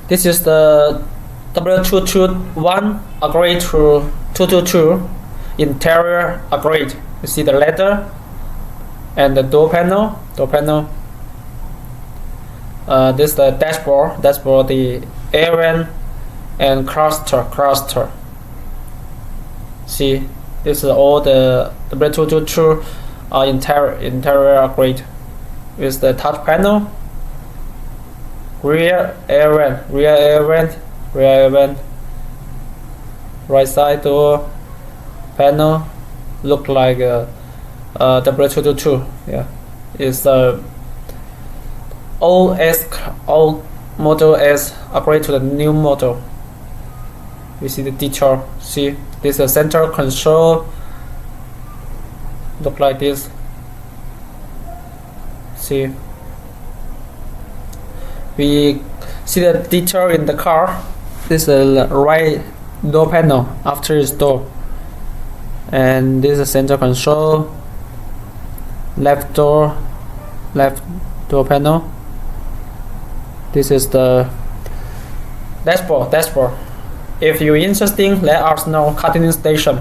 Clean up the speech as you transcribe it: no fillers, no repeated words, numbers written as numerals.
This is the W221 upgrade to 222 interior upgrade. You see the leather and the door panel. This is the dashboard, the air vent and cluster. See, this is all the W222 interior upgrade with the touch panel, rear air vent, right side door panel, look like W222. Yeah, it's the old model S upgrade to the new model. We see the detail. See, this is a center console. Look like this. See, we see the detail in the car. This is the right door panel after install, and this is center console. Left door panel. This is the dashboard. If you're interested, let us know. Cutting station.